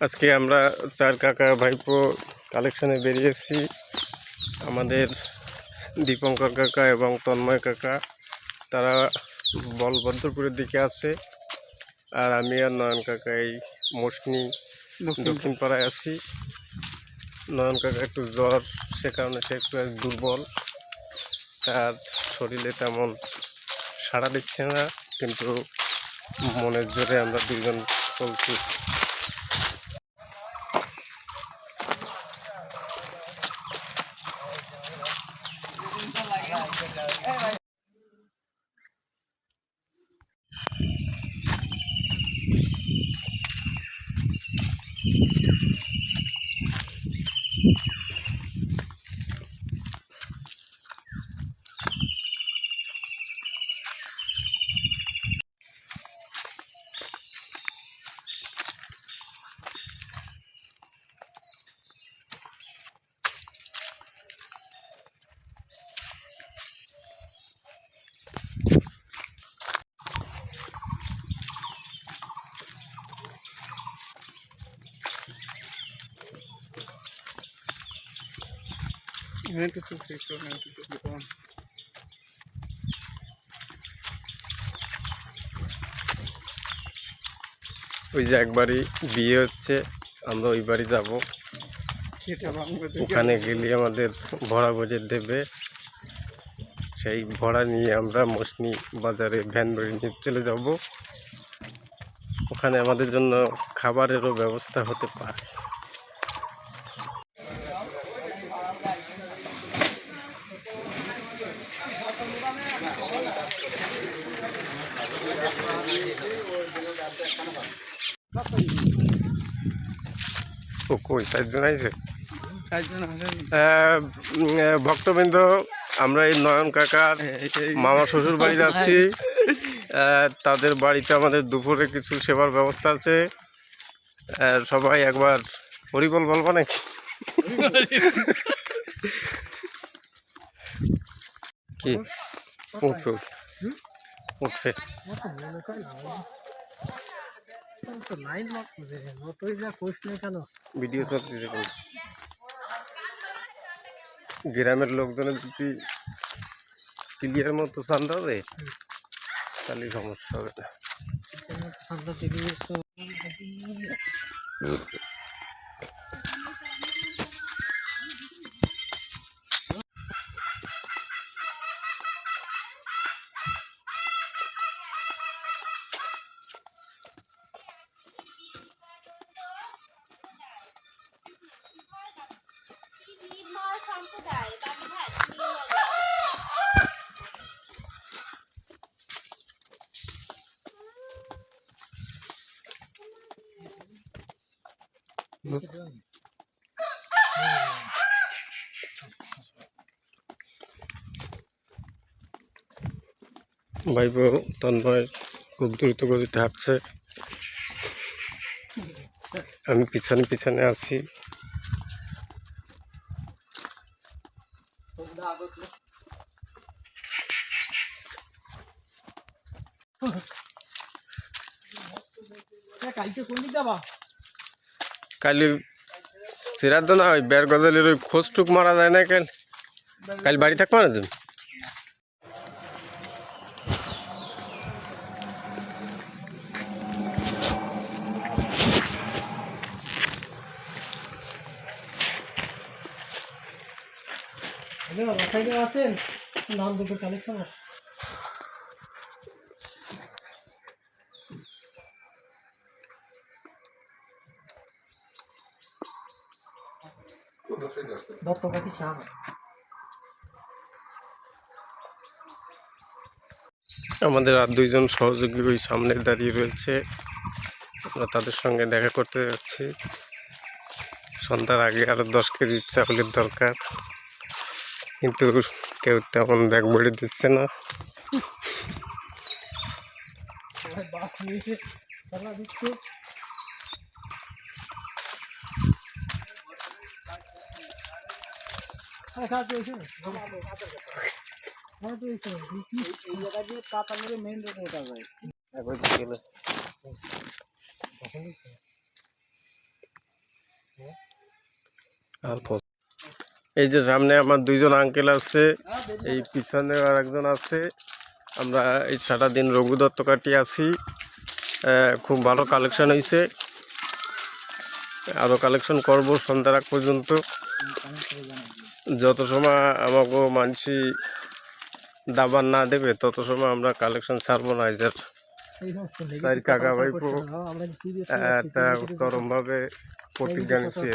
আজকে আমরা চার কাকা ভাইপো কালেকশনে বেরিয়েছি। আমাদের দীপঙ্কর কাকা এবং তন্ময় কাকা তারা বলভদ্রপুরের দিকে আছে, আর আমি আর নয়ন কাকা এই মশনি দক্ষিণ পাড়ায় আছি। নয়ন কাকা একটু জ্বর, সে কারণে সে একটু দুর্বল, তার শরীরে তেমন সাড়া দিচ্ছে না, কিন্তু মনের জোরে আমরা দুজন চলছি। ওই যে একবারই বিয়ে হচ্ছে, আমরা ওই বাড়ি যাবো। ওখানে গেলে আমাদের ভরা ভরে দেবে, সেই ভরা নিয়ে আমরা মশনি বাজারে ভ্যান বাড়ি নিয়ে চলে যাব। ওখানে আমাদের জন্য খাবারেরও ব্যবস্থা হতে পারে। ও কই চারজন আইছে? ভক্তবৃন্দ, আমরা এই নয়ন কাকার মামা শ্বশুর বাড়ি যাচ্ছি। তাদের বাড়িতে আমাদের দুপুরে কিছু সেবার ব্যবস্থা আছে। সবাই একবার হরিবল বলবো নাকি? কি উঠবে উঠবে ভিডিও চলতেছে। গ্রামের লোকজনের যদি ক্লিয়ার মতো চান্দা দেয় তাহলে সমস্যা হবে না। ভাইপো তন্ময় খুব দ্রুত গতিতে হাঁটছে, আমি পিছনে পিছনে আছি। কালি সিরাদ্দ না ওই বের গজালের ওই খোঁজটুক মারা যায় না? কাল বাড়ি থাকবো না তুমি? আছেন নাম দুটো কালেকশন আমাদের আর দুইজন সহযোগী ওই সামনে দাঁড়িয়ে রয়েছে, আমরা তাদের সঙ্গে দেখা করতে যাচ্ছি। সন্ধ্যার আগে আরো 10 কেজি চাউলের দরকার, কিন্তু কেউ তেমন ব্যাগ ভরে দিচ্ছে না। মেন রোড ওটা যায়। এই যে সামনে আমার দুইজন আঙ্কেল আছে, এই পিছনে আর একজন আছে। আমরা এই সারা দিন রঘু দত্ত কাটি আছি। খুব ভালো কালেকশন হয়েছে, আরও কালেকশন করব সন্ধ্যার আগ পর্যন্ত। যত সময় আমাকে মানসি দাবার না দেবে তত সময় আমরা কালেকশন ছাড়বো না। এই যে স্যার কাকা ভাইপো একটা চরমভাবে প্রতিজ্ঞা নিচ্ছে।